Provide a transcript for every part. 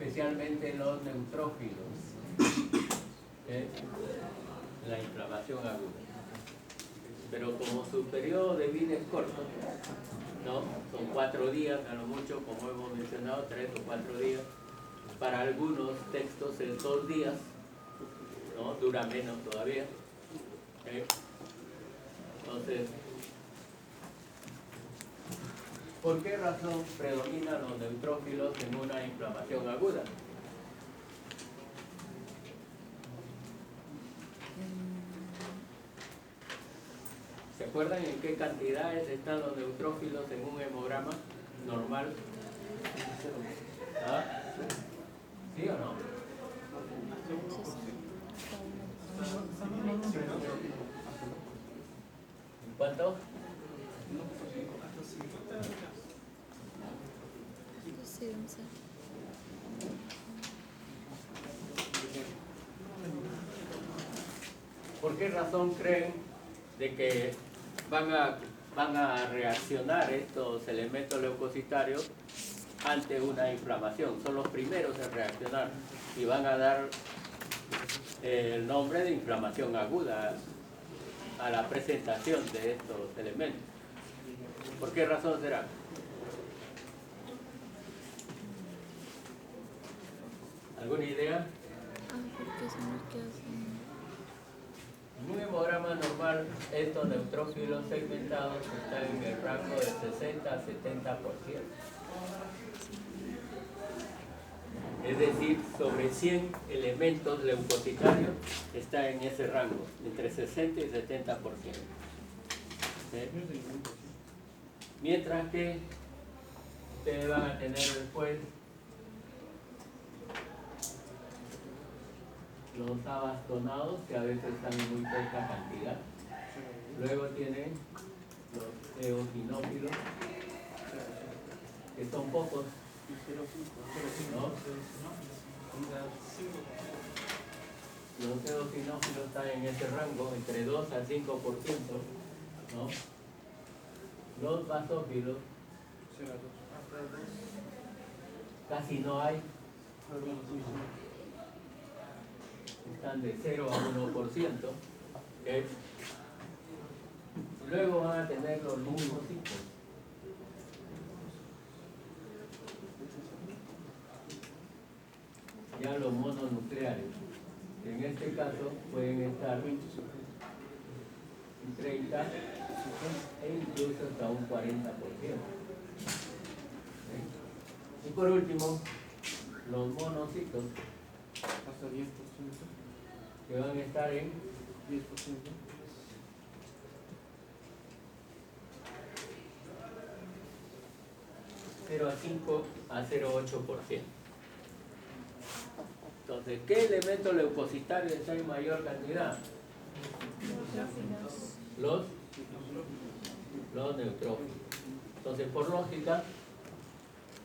especialmente los neutrófilos, la inflamación aguda. Pero como su periodo de vida es corto, ¿no? Son 4 días, a lo mucho, como hemos mencionado, 3 o 4 días. Para algunos textos es 2 días, ¿no? Dura menos todavía. Entonces, ¿por qué razón predominan los neutrófilos en una inflamación aguda? ¿Se acuerdan en qué cantidades están los neutrófilos en un hemograma normal? ¿Ah? ¿Sí o no? ¿En cuánto? ¿Por qué razón creen de que van a reaccionar estos elementos leucocitarios ante una inflamación? Son los primeros en reaccionar y van a dar el nombre de inflamación aguda a la presentación de estos elementos. ¿Por qué razón será? ¿Alguna idea? Porque son los que hacen. En un hemograma normal, estos neutrófilos segmentados están en el rango de 60 a 70%. Es decir, sobre 100 elementos leucocitarios está en ese rango, entre 60 y 70%. Mientras que ustedes van a tener después los abastonados, que a veces están en muy poca cantidad. Luego tienen los eosinófilos, que son pocos, ¿no? Los eosinófilos están en ese rango, entre 2 al 5%, ¿no? Los basófilos casi no hay, están de 0 a 1%. Luego van a tener los linfocitos. Ya los mononucleares, que en este caso pueden estar en 30 e incluso hasta un 40%. Y por último, los monocitos, hasta 10%. que van a estar en 10%. 0 a 5 a 0,8%. Entonces, ¿qué elemento leucocitario está en mayor cantidad? Los neutrófilos. Entonces, por lógica,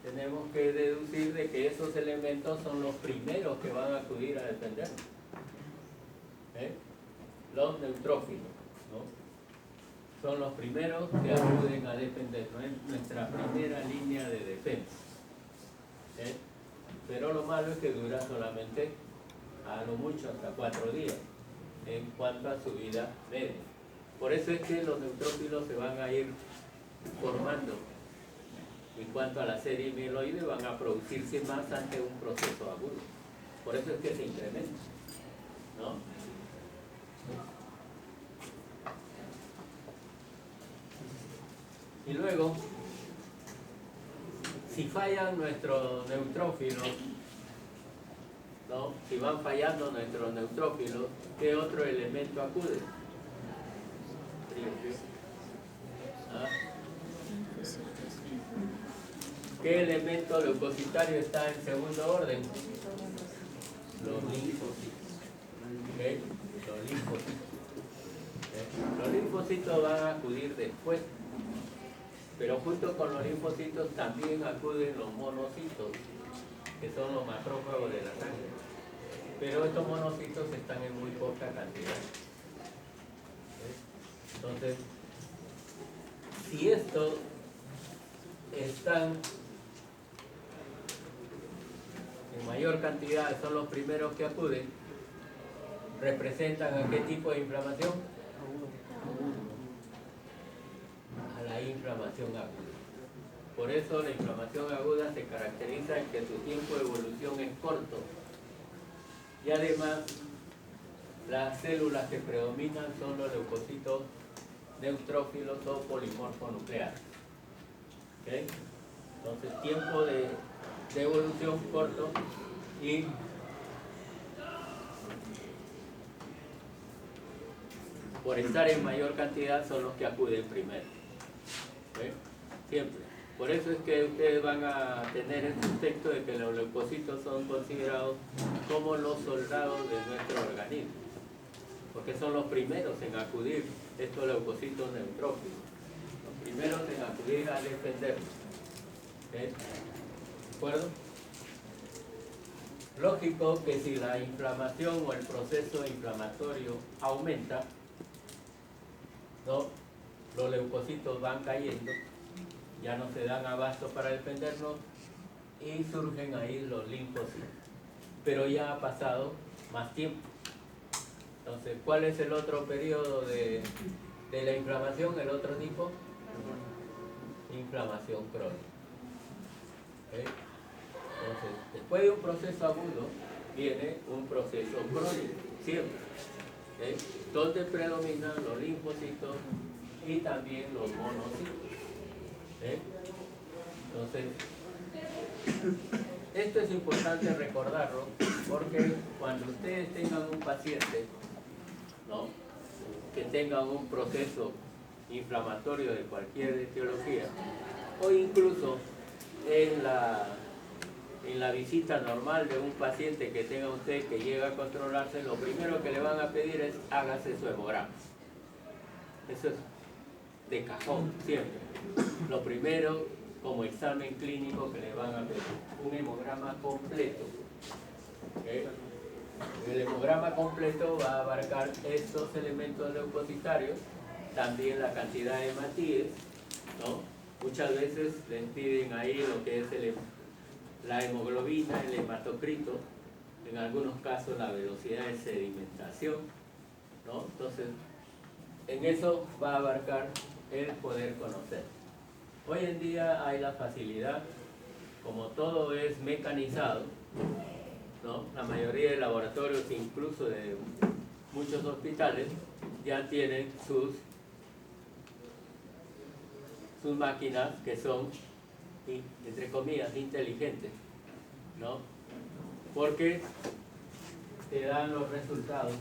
tenemos que deducir de que esos elementos son los primeros que van a acudir a defender. Los neutrófilos, ¿no? Son los primeros que acuden a defender, ¿no? Es nuestra primera línea de defensa. Pero lo malo es que dura solamente, a lo mucho, hasta 4 días, en cuanto a su vida media. Por eso es que los neutrófilos se van a ir formando. En cuanto a la serie mieloide, van a producirse más ante un proceso agudo. Por eso es que se incrementa, ¿no? Y luego, si fallan nuestros neutrófilos, ¿no? Si van fallando nuestros neutrófilos, ¿qué otro elemento acude? ¿Ah? ¿Qué elemento leucocitario está en segundo orden? Los linfocitos. ¿Okay? Los linfocitos. ¿Okay? Los linfocitos van a acudir después. Pero junto con los linfocitos también acuden los monocitos, que son los macrófagos de la sangre. Pero estos monocitos están en muy poca cantidad. Entonces, si estos están en mayor cantidad son los primeros que acuden, ¿representan a qué tipo de inflamación? A la inflamación aguda. Por eso la inflamación aguda se caracteriza en que su tiempo de evolución es corto. Y además, las células que predominan son los leucocitos neutrófilos o polimorfonucleares. ¿Okay? Entonces, tiempo de evolución corto y por estar en mayor cantidad son los que acuden primero. ¿Okay? Siempre. Por eso es que ustedes van a tener en su texto de que los leucocitos son considerados como los soldados de nuestro organismo, porque son los primeros en acudir, estos leucocitos neutrófilos, los primeros en acudir a defendernos. ¿Okay? ¿De acuerdo? Lógico que si la inflamación o el proceso inflamatorio aumenta, ¿no?, los leucocitos van cayendo, ya no se dan abasto para defendernos y surgen ahí los linfocitos. Pero ya ha pasado más tiempo. Entonces, ¿cuál es el otro periodo de la inflamación? El otro tipo, inflamación crónica. ¿Okay? Entonces, después de un proceso agudo, viene un proceso crónico, siempre. ¿Okay? Donde predominan los linfocitos y también los monocitos. ¿Okay? Entonces, esto es importante recordarlo porque cuando ustedes tengan un paciente, ¿no?, que tenga un proceso inflamatorio de cualquier etiología, o incluso en la visita normal de un paciente que tenga usted que llega a controlarse, lo primero que le van a pedir es hágase su hemograma. Eso es de cajón, siempre. Lo primero como examen clínico que le van a pedir, un hemograma completo. ¿Okay? El hemograma completo va a abarcar estos elementos leucocitarios, también la cantidad de hematíes, ¿no? Muchas veces les piden ahí lo que es la hemoglobina, el hematocrito, en algunos casos la velocidad de sedimentación, ¿no? Entonces, en eso va a abarcar el poder conocer. Hoy en día hay la facilidad, como todo es mecanizado, ¿no? La mayoría de laboratorios, incluso de muchos hospitales, ya tienen sus máquinas que son, entre comillas, inteligentes, ¿no? Porque te dan los resultados,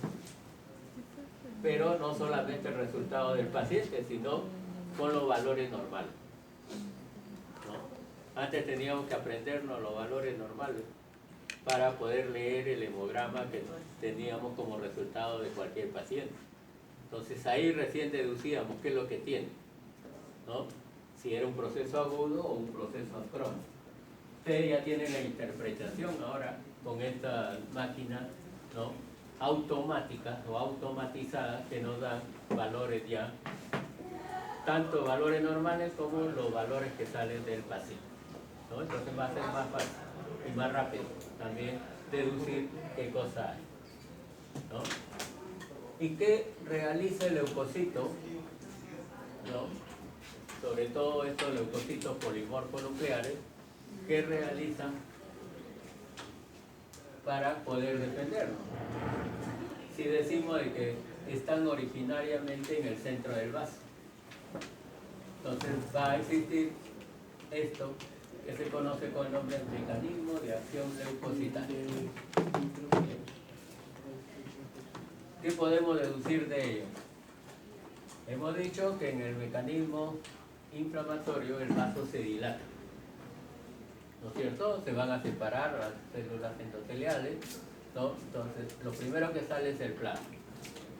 pero no solamente el resultado del paciente, sino con los valores normales, ¿no? Antes teníamos que aprendernos los valores normales para poder leer el hemograma que teníamos como resultado de cualquier paciente. Entonces ahí recién deducíamos qué es lo que tiene, ¿no? Si era un proceso agudo o un proceso crónico. Ustedes ya tienen la interpretación ahora con esta máquina, ¿no?, automáticas o automatizadas que nos dan valores ya, tanto valores normales como los valores que salen del paciente, ¿no? Entonces va a ser más fácil y más rápido también deducir qué cosa hay, ¿no? ¿Y qué realiza el leucocito, ¿no? Sobre todo estos leucocitos polimorfonucleares, ¿qué realizan para poder defendernos? Si decimos de que están originariamente en el centro del vaso, entonces va a existir esto que se conoce con el nombre de mecanismo de acción leucocitaria. ¿Qué podemos deducir de ello? Hemos dicho que en el mecanismo inflamatorio el vaso se dilata, ¿no es cierto? Se van a separar las células endoteliales, ¿no? Entonces, lo primero que sale es el plasma.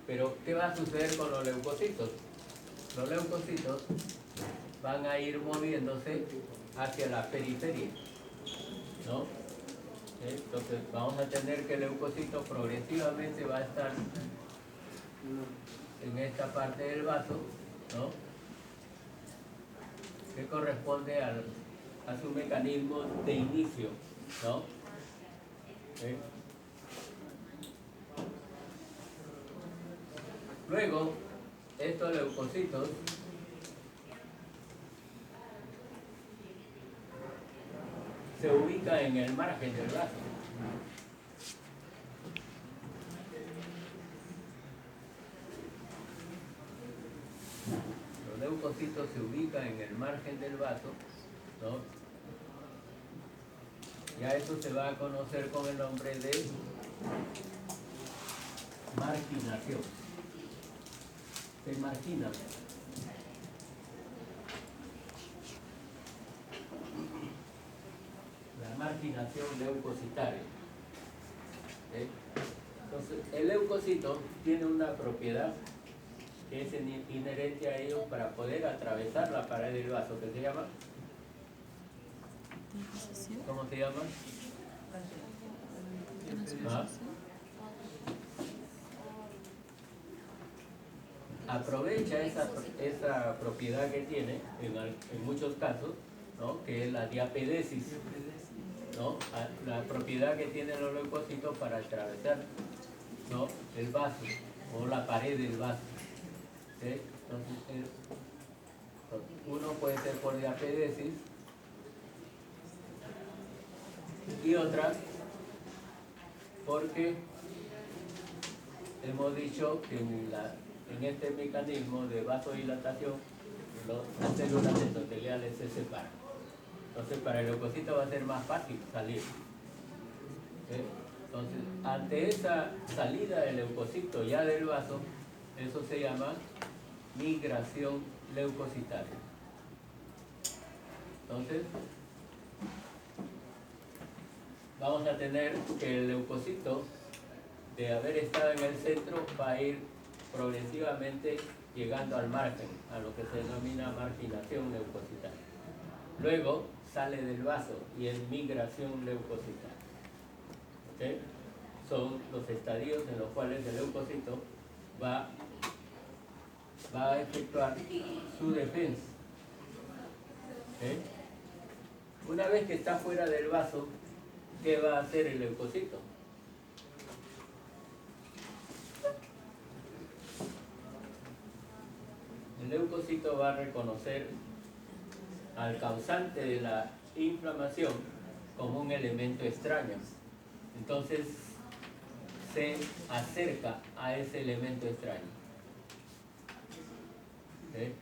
Pero, ¿qué va a suceder con los leucocitos? Los leucocitos van a ir moviéndose hacia la periferia, ¿no? Entonces, vamos a tener que el leucocito progresivamente va a estar en esta parte del vaso, ¿no?, que corresponde a su mecanismo de inicio, ¿no? ¿Eh? Luego, estos leucocitos se ubican en el margen del vaso. Los leucocitos se ubican en el margen del vaso, ¿no? Ya eso se va a conocer con el nombre de marginación. Se margina. La marginación leucocitaria. ¿Eh? Entonces, el leucocito tiene una propiedad que es inherente a ellos para poder atravesar la pared del vaso, que se llama, ¿cómo se llama? ¿Ah? Aprovecha esa propiedad que tiene en muchos casos, ¿no? Que es la diapedesis, ¿no? La propiedad que tienen los leucocitos para atravesar, ¿no? El vaso o la pared del vaso. ¿Sí? Entonces, uno puede ser por diapedesis y otra porque hemos dicho que en este mecanismo de vasodilatación las células endoteliales se separan. Entonces para el leucocito va a ser más fácil salir. ¿Sí? Entonces, ante esa salida del leucocito ya del vaso, eso se llama migración leucocitaria. Entonces, vamos a tener que el leucocito, de haber estado en el centro, va a ir progresivamente llegando al margen, a lo que se denomina marginación leucocitaria. Luego sale del vaso y es migración leucocitaria. ¿Okay? Son los estadios en los cuales el leucocito va a efectuar su defensa. ¿Okay? Una vez que está fuera del vaso, ¿qué va a hacer el leucocito? El leucocito va a reconocer al causante de la inflamación como un elemento extraño. Entonces se acerca a ese elemento extraño. ¿Sí?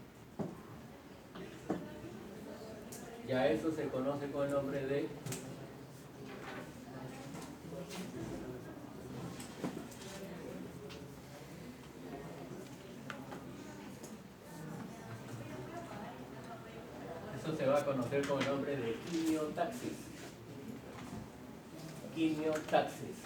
Ya eso se conoce con el nombre de se va a conocer con el nombre de quimiotaxis. Quimiotaxis,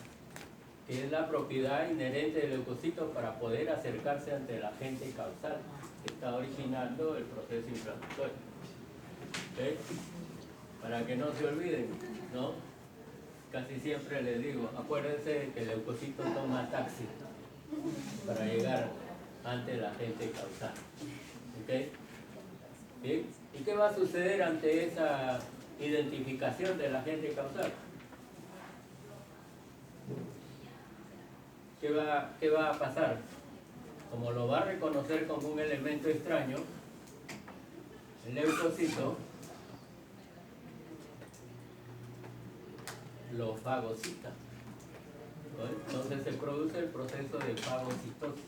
que es la propiedad inherente del leucocito para poder acercarse ante el agente causal que está originando el proceso inflamatorio. ¿Okay? Para que no se olviden, ¿no? Casi siempre les digo, acuérdense que el leucocito toma taxi para llegar ante el agente causal. ¿Okay? ¿Sí? ¿Y qué va a suceder ante esa identificación del agente causal? ¿Qué va a pasar? Como lo va a reconocer como un elemento extraño, el leucocito lo fagocita. ¿No? Entonces se produce el proceso de fagocitosis.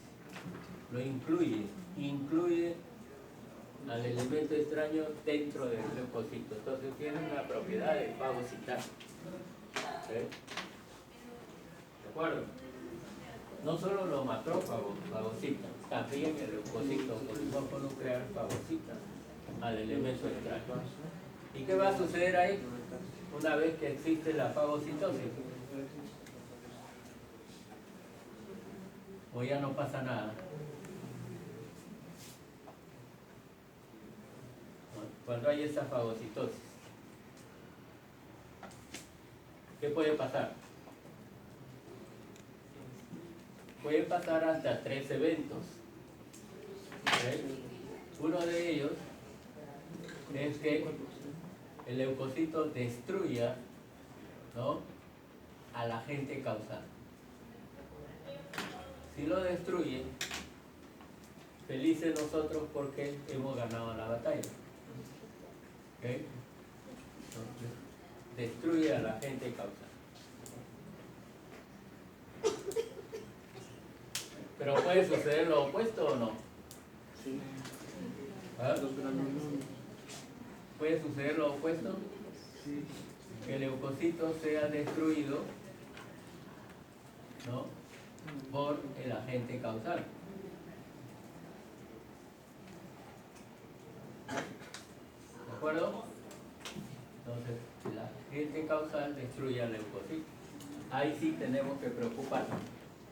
Lo incluye al elemento extraño dentro del leucocito. Entonces tiene una propiedad de fagocitar. ¿Sí? ¿De acuerdo? No solo los macrófagos fagocitan, también el leucocito por el cuerpo nuclear fagocita al elemento extraño. ¿Y qué va a suceder ahí? Una vez que existe la fagocitosis, o ya no pasa nada. Cuando hay esa fagocitosis, ¿qué puede pasar? Puede pasar hasta 3 eventos. ¿Okay? Uno de ellos es que el leucocito destruya, ¿no?, al agente causal. Si lo destruye, felices nosotros porque hemos ganado la batalla. ¿Ok? Entonces, destruye al agente causal. Pero puede suceder lo opuesto o no. Sí. ¿Ah? ¿Puede suceder lo opuesto? Sí. Que el leucocito sea destruido, ¿no?, por el agente causal. ¿De acuerdo? Entonces, el agente causal destruye al leucocito. Ahí sí tenemos que preocuparnos,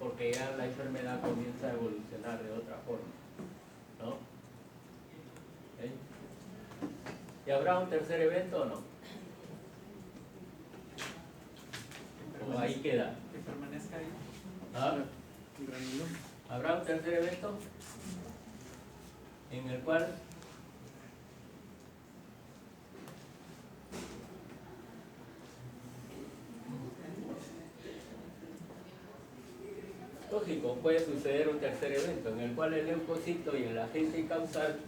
porque ya la enfermedad comienza a evolucionar de otra forma, ¿no? ¿Ok? ¿Y habrá un tercer evento o no? ¿O ahí queda? Que permanezca ahí. ¿Ah? Granuloma. ¿Habrá un tercer evento en el cual lógico, puede suceder un tercer evento en el cual el leucocito y el agente causal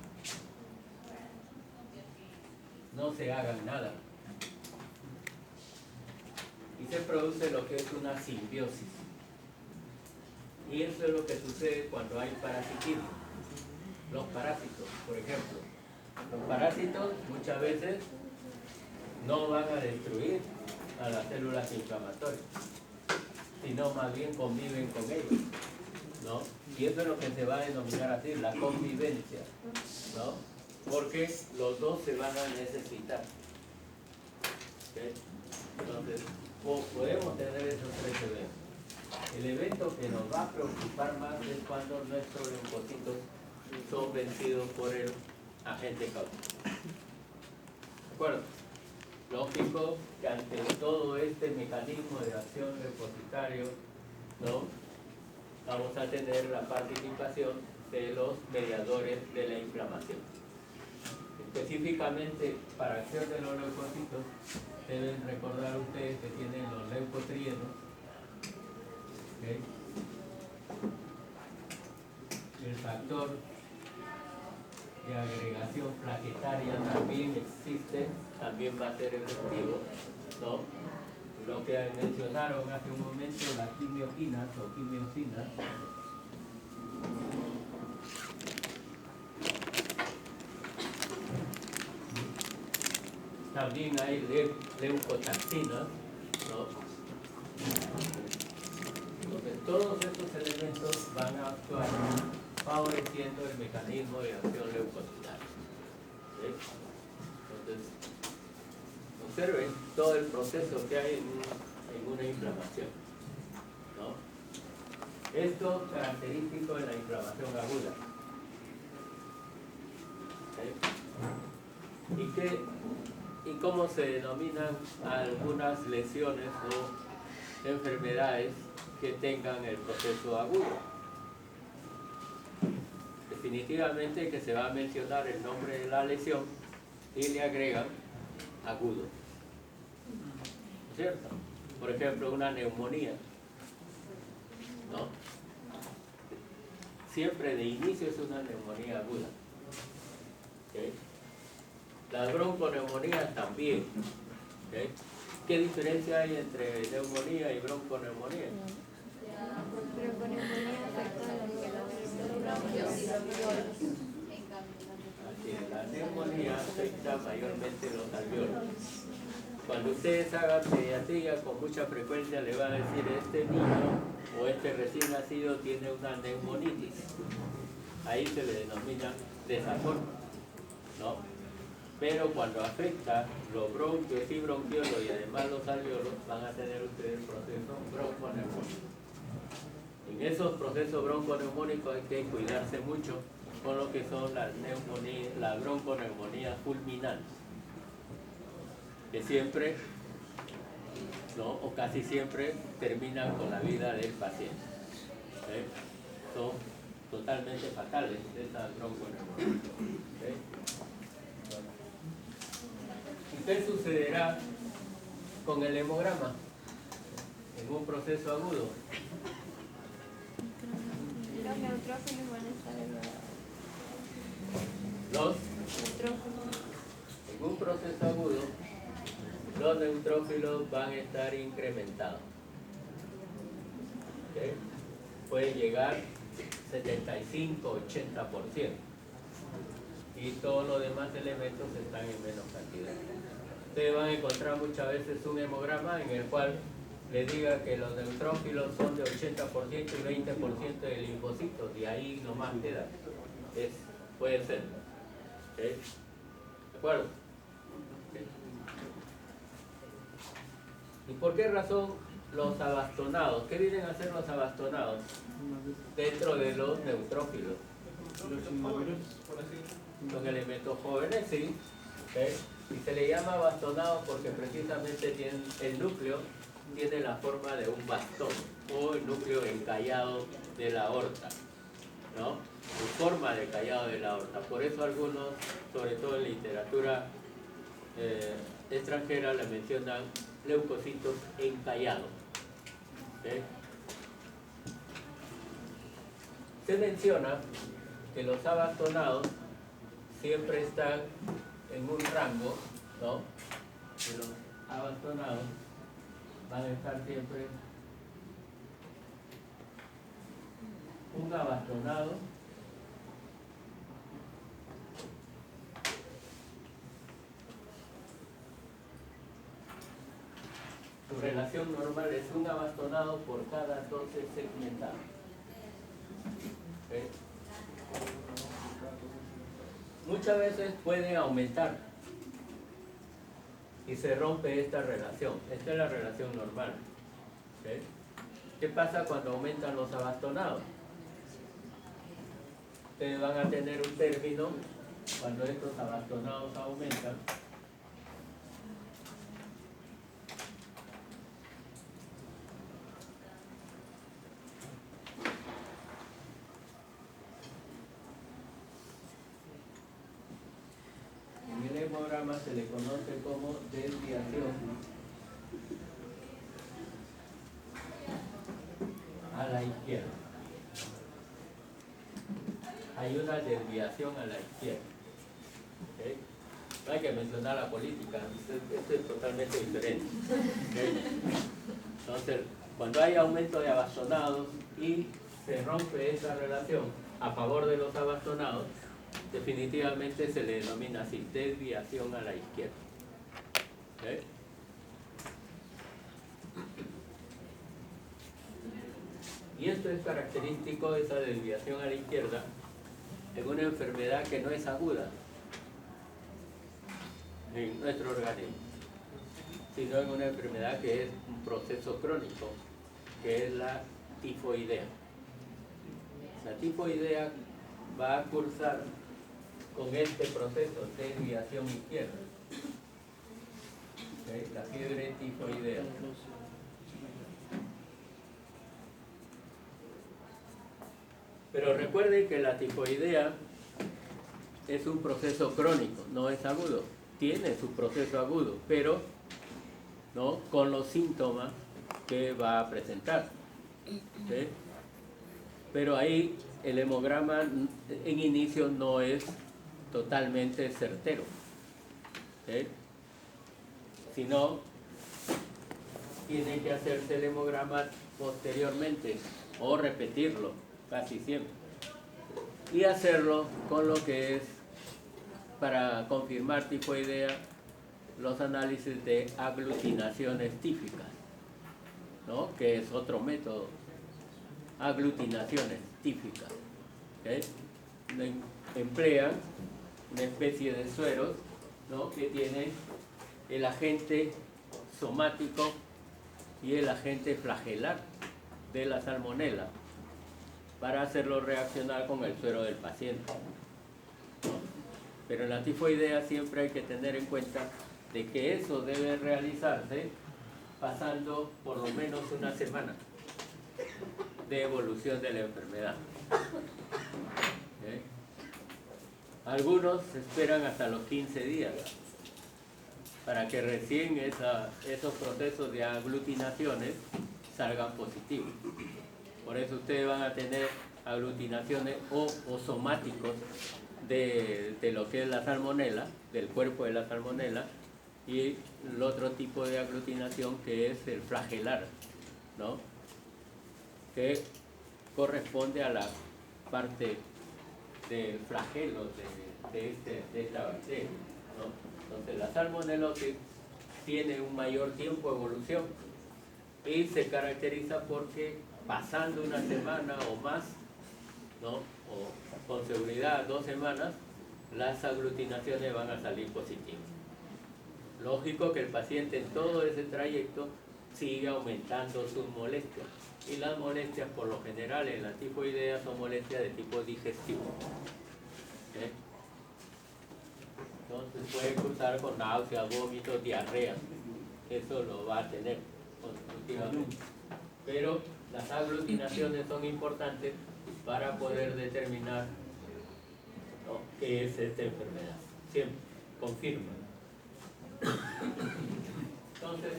no se hagan nada y se produce lo que es una simbiosis? Y eso es lo que sucede cuando hay parasitismo. Los parásitos, por ejemplo, los parásitos muchas veces no van a destruir a las células inflamatorias, sino más bien conviven con ellos, ¿no? Y eso es lo que se va a denominar así, la convivencia, ¿no? Porque los dos se van a necesitar. ¿Okay? Entonces, podemos tener esos tres eventos. El evento que nos va a preocupar más es cuando nuestros leucocitos son vencidos por el agente causal. ¿De acuerdo? Lógico que ante todo este mecanismo de acción leucocitario, ¿no?, vamos a tener la participación de los mediadores de la inflamación. Específicamente para acción de los leucocitos, deben recordar ustedes que tienen los leucotrienos, ¿okay?, el factor de agregación plaquetaria también existe, también va a ser efectivo, ¿no? Lo que mencionaron hace un momento, las quimioquinas o quimiosinas, también hay leucotaxinas, ¿no? Entonces, todos estos elementos van a actuar favoreciendo el mecanismo de acción leucocitaria. ¿Sí? Entonces, observen todo el proceso que hay en una inflamación, ¿no? Esto es característico de la inflamación aguda. ¿Sí? ¿Y cómo se denominan algunas lesiones o enfermedades que tengan el proceso agudo? Definitivamente que se va a mencionar el nombre de la lesión y le agregan agudo, ¿cierto? Por ejemplo, una neumonía, ¿no? Siempre de inicio es una neumonía aguda. ¿Okay? Las bronconeumonías también. ¿Okay? ¿Qué diferencia hay entre neumonía y bronconeumonía? Así es, la neumonía afecta mayormente los alveolos. Cuando ustedes hagan pediatría, con mucha frecuencia le va a decir este niño o este recién nacido tiene una neumonitis. Ahí se le denomina de esa forma, ¿no? Pero cuando afecta los bronquios y bronquiolos y además los alveolos, van a tener ustedes el proceso bronconeumónico. En esos procesos bronconeumónicos hay que cuidarse mucho con lo que son las bronconeumonías fulminantes, que siempre, ¿no?, o casi siempre terminan con la vida del paciente. ¿Sí? Son totalmente fatales esas bronconeumonías. ¿Sí? ¿Y qué sucederá con el hemograma? El en un proceso agudo? Los neutrófilos van a estar elevados. Los, Neutrófilos. en un proceso agudo, los neutrófilos van a estar incrementados. ¿Ok? Puede llegar 75-80%. Y todos los demás elementos están en menos cantidad. Ustedes van a encontrar muchas veces un hemograma en el cual les diga que los neutrófilos son de 80% y 20% de linfocitos, y ahí nomás queda. Puede ser. ¿Ok? ¿De acuerdo? ¿Ok? ¿Y por qué razón los abastonados? ¿Qué vienen a hacer los abastonados dentro de los neutrófilos? Los inmaduros, por así. Son elementos jóvenes, sí. ¿Ok? Y se le llama bastonados porque precisamente tienen, el núcleo tiene la forma de un bastón o el núcleo encallado de la aorta, ¿no? Su forma de callado de la aorta. Por eso algunos, sobre todo en literatura extranjera, le mencionan leucocitos encallados. ¿Ok? Se menciona que los abastonados siempre están en un rango, ¿no? Que los abastonados van a estar siempre, un abastonado su relación normal es un abastonado por cada 12 segmentados. ¿Ok? Muchas veces pueden aumentar y se rompe esta relación. Esta es la relación normal. ¿Ok? ¿Qué pasa cuando aumentan los abastonados? Ustedes van a tener un término cuando estos abastonados aumentan. En el hemograma se le conoce como desviación a la izquierda. Hay una desviación a la izquierda. ¿Okay? No hay que mencionar la política, esto es totalmente diferente. ¿Okay? Entonces, cuando hay aumento de abastonados y se rompe esa relación a favor de los abastonados, definitivamente se le denomina así, desviación a la izquierda. ¿Okay? Y esto es característico de esa desviación a la izquierda en una enfermedad que no es aguda en nuestro organismo, sino en una enfermedad que es un proceso crónico, que es la tifoidea. La tifoidea va a cursar con este proceso de desviación izquierda. ¿Okay? La fiebre tifoidea. Pero recuerden que la tifoidea es un proceso crónico, no es agudo. Tiene su proceso agudo, pero ¿no? Con los síntomas que va a presentar. ¿Okay? Pero ahí el hemograma en inicio no es totalmente certero. ¿Okay? Sino tiene que hacerse el hemograma posteriormente o repetirlo casi siempre y hacerlo con lo que es, para confirmar tifoidea, los análisis de aglutinaciones típicas, ¿no? Que es otro método, aglutinaciones típicas. ¿Okay? Emplean una especie de sueros, ¿no? Que tiene el agente somático y el agente flagelar de la salmonela para hacerlo reaccionar con el suero del paciente, ¿no? Pero en la tifoidea siempre hay que tener en cuenta de que eso debe realizarse pasando por lo menos una semana de evolución de la enfermedad. ¿Okay? Algunos esperan hasta los 15 días para que recién esos procesos de aglutinaciones salgan positivos. Por eso ustedes van a tener aglutinaciones o somáticos de lo que es la salmonela, del cuerpo de la salmonela, y el otro tipo de aglutinación que es el flagelar, ¿no? Que corresponde a la parte del flagelo de esta bacteria, ¿no? Entonces la salmonelosis tiene un mayor tiempo de evolución y se caracteriza porque pasando una semana o más, ¿no? O con seguridad 2 semanas, las aglutinaciones van a salir positivas. Lógico que el paciente en todo ese trayecto sigue aumentando sus molestias, y las molestias por lo general en la tifoidea son molestias de tipo digestivo. ¿Eh? Entonces puede cruzar con náuseas, vómitos, diarrea, eso lo va a tener constitutivamente. Pero las aglutinaciones son importantes para poder determinar, ¿no?, qué es esta enfermedad. Siempre confirma. Entonces,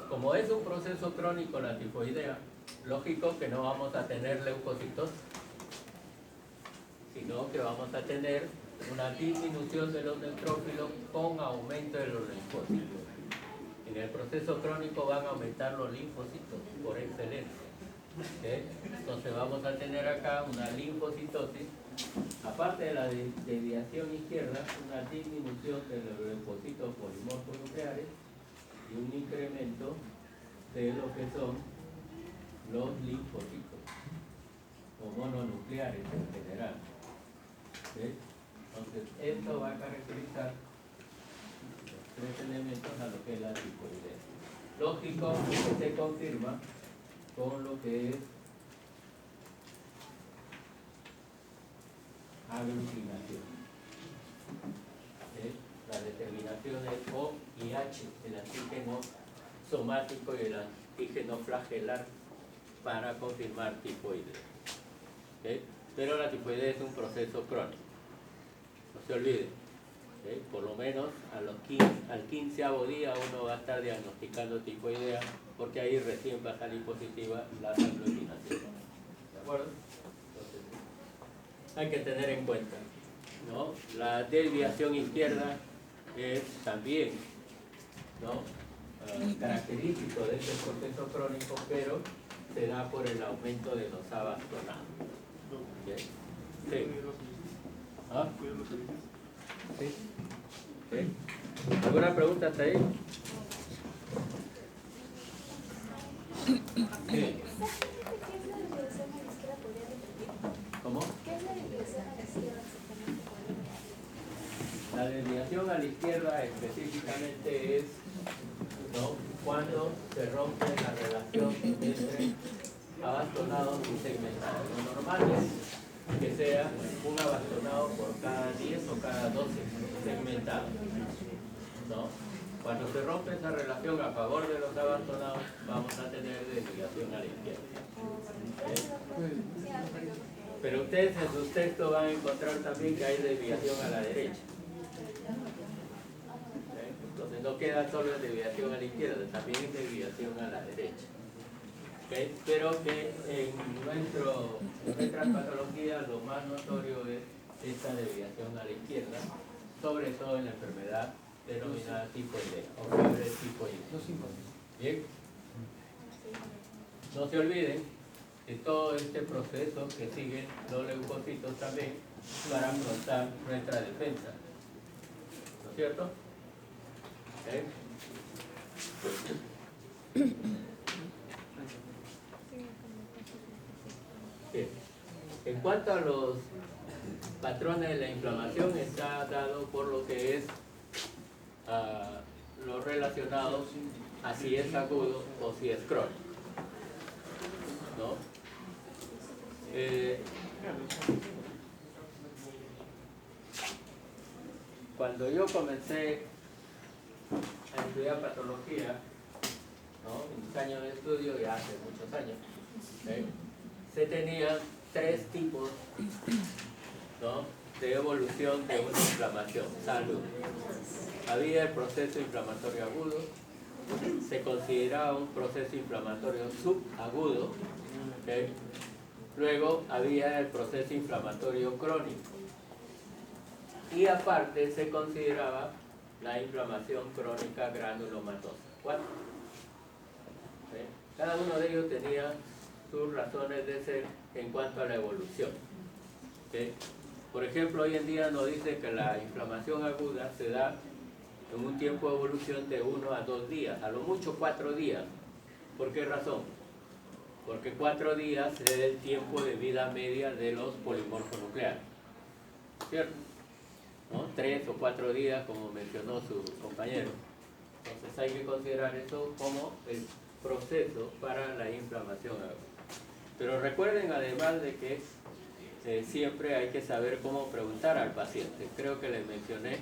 como es un proceso crónico la tifoidea, lógico que no vamos a tener leucocitosis, sino que vamos a tener una disminución de los neutrófilos con aumento de los linfocitos. En el proceso crónico van a aumentar los linfocitos por excelencia. ¿Okay? Entonces vamos a tener acá una linfocitosis, aparte de la desviación izquierda, una disminución de los linfocitos polimorfos nucleares y un incremento de lo que son los linfocitos o mononucleares en general. ¿Okay? Entonces esto va a caracterizar los 3 elementos a lo que es la tifoidea. Lógico que se confirma con lo que es aglutinación. Las determinaciones O y H, el antígeno somático y el antígeno flagelar, para confirmar tifoidea. ¿Okay? Pero la tifoidea es un proceso crónico, no se olviden. ¿Okay? Por lo menos al 15º día uno va a estar diagnosticando tifoidea, porque ahí recién va a salir positiva la aglutinación. ¿De acuerdo? Entonces, hay que tener en cuenta, ¿no? La desviación izquierda es también, ¿no?, característico de este proceso crónico, pero se da por el aumento de los abastonados. ¿Okay? Sí. ¿Ah? ¿Sí? ¿Sí? ¿Alguna pregunta hasta ahí? Sí. ¿Cómo? ¿Qué es la desviación a la izquierda exactamente? La desviación a la izquierda específicamente es, ¿no?, cuando se rompe la relación entre abastonados y segmentados. Lo normal es que sea un abastonado por cada 10 o cada 12 segmentados, ¿no? Cuando se rompe esa relación a favor de los abastonados, vamos a tener desviación a la izquierda. Pero ustedes en sus textos van a encontrar también que hay desviación a la derecha. Entonces no queda solo desviación a la izquierda, también es desviación a la derecha. ¿Okay? Pero que en nuestras patologías lo más notorio es esta desviación a la izquierda, sobre todo en la enfermedad denominada tifoidea o fiebre tifoidea. Bien, no se olviden de todo este proceso que siguen los leucocitos también para afrontar nuestra defensa, ¿no es cierto? ¿Okay? Bien. En cuanto a los patrones de la inflamación, está dado por lo que es lo relacionado a si es agudo o si es crónico, ¿no? Cuando yo comencé a estudiar patología, ¿no?, en mis años de estudio, ya hace muchos años, se tenían 3 tipos, ¿no?, de evolución de una inflamación. Salud. Había el proceso inflamatorio agudo, se consideraba un proceso inflamatorio subagudo, ¿okay? Luego había el proceso inflamatorio crónico y aparte se consideraba la inflamación crónica granulomatosa. ¿Cuál? ¿Okay? Cada uno de ellos tenía sus razones de ser en cuanto a la evolución. ¿Okay? Por ejemplo, hoy en día nos dice que la inflamación aguda se da en un tiempo de evolución de 1 a 2 días, a lo mucho 4 días. ¿Por qué razón? Porque 4 días es el tiempo de vida media de los polimorfos nucleares, ¿cierto? ¿No? 3 o 4 días, como mencionó su compañero. Entonces hay que considerar eso como el proceso para la inflamación aguda. Pero recuerden además de que siempre hay que saber cómo preguntar al paciente. Creo que les mencioné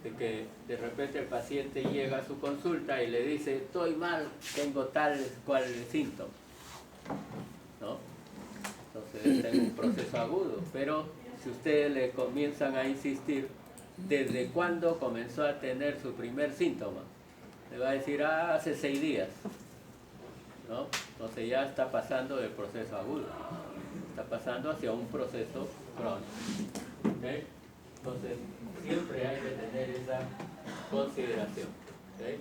de que de repente el paciente llega a su consulta y le dice, estoy mal, tengo tal cual síntoma, ¿no? Entonces es un proceso agudo, pero si ustedes le comienzan a insistir desde cuándo comenzó a tener su primer síntoma, le va a decir, hace 6 días, ¿no? Entonces ya está pasando del proceso agudo, está pasando hacia un proceso crónico, ¿okay? Entonces siempre hay que tener esa consideración, ¿okay?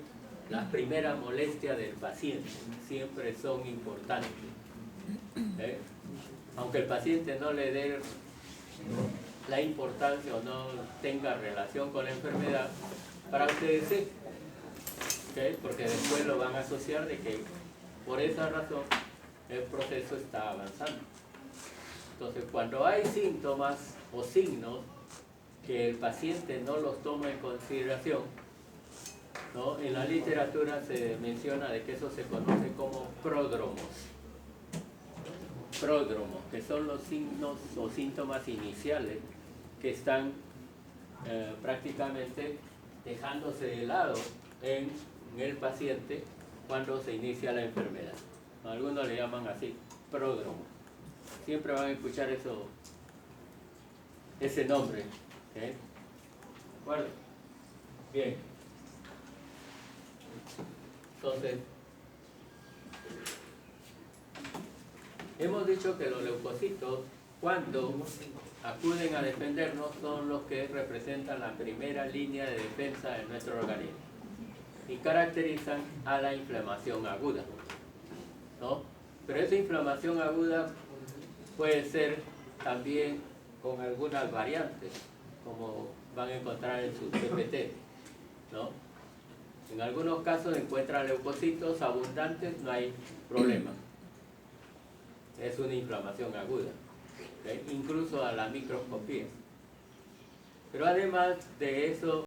Las primeras molestias del paciente siempre son importantes, ¿okay? Aunque el paciente no le dé la importancia o no tenga relación con la enfermedad, para ustedes sí, ¿okay? Porque después lo van a asociar de que por esa razón el proceso está avanzando. Entonces cuando hay síntomas o signos que el paciente no los toma en consideración, ¿no? En la literatura se menciona de que eso se conoce como pródromos. Pródromos, que son los signos o síntomas iniciales que están prácticamente dejándose de lado en el paciente cuando se inicia la enfermedad. Algunos le llaman así, pródromos. Siempre van a escuchar eso, ese nombre. ¿Okay? ¿De acuerdo? Bien. Entonces, hemos dicho que los leucocitos, cuando acuden a defendernos, son los que representan la primera línea de defensa de nuestro organismo y caracterizan a la inflamación aguda, ¿no? Pero esa inflamación aguda puede ser también con algunas variantes, como van a encontrar en su PPT, ¿no? En algunos casos encuentran leucocitos abundantes, no hay problema. Es una inflamación aguda, ¿okay? Incluso a la microscopía. Pero además de eso,